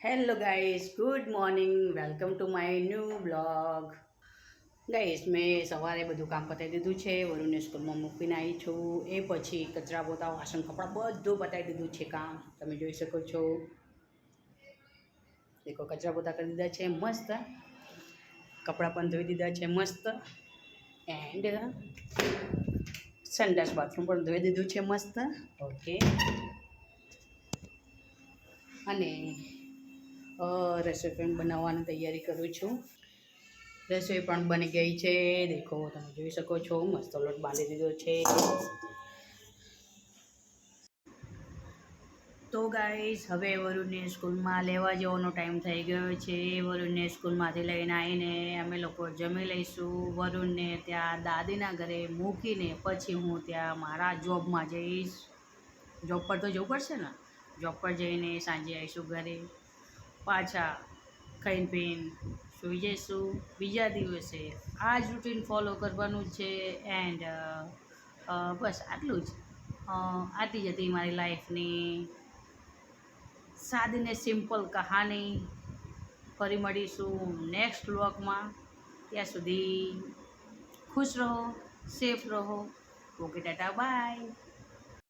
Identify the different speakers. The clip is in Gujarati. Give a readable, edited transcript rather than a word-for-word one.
Speaker 1: Hello guys, good morning. Welcome to my new blog. Guys, મેં સવારે બધું કામ પતાવી દીધું છે. વરુણને સ્કૂલમાં મૂકીને આવી છું. એ પછી કચરા પોતા વાસણ કપડાં બધું પતાવી દીધું છે કામ. તમે જોઈ શકો છો. દેખો, કચરા પોતા કરી દીધા છે મસ્ત. કપડાં પણ ધોઈ દીધા છે મસ્ત. એન્ડ સંડાસ બાથરૂમ પણ ધોઈ દીધું છે મસ્ત. ઓકે. અને રસોઈ પણ બનાવવાની તૈયારી કરું છું. રસોઈ પણ બની ગઈ છે. દેખો, તમે જોઈ શકો છો. મસ્ત લોટ બાંધી દીધો છે. તો ગાઈસ, હવે વરુણને સ્કૂલમાં લેવા જવાનો ટાઈમ થઈ ગયો છે. વરુણને સ્કૂલમાંથી લઈને આવીને અમે લોકો જમી લઈશું. વરુણને ત્યાં દાદીના ઘરે મૂકીને પછી હું ત્યાં મારા જોબમાં જઈશ. જોબ પર તો જવું પડશે ને. જોબ પર જઈને સાંજે આવીશું ઘરે. પાછા ખાઈને પીને સૂઈ જઈશું. બીજા દિવસે આ જ રૂટીન ફોલો કરવાનું છે. એન્ડ બસ આટલું જ. આટલી જ હતી મારી લાઈફની સાદી ને સિમ્પલ કહાની. ફરી મળીશું નેક્સ્ટ વ્લોગમાં. ત્યાં સુધી ખુશ રહો, સેફ રહો. Okay, tata, by.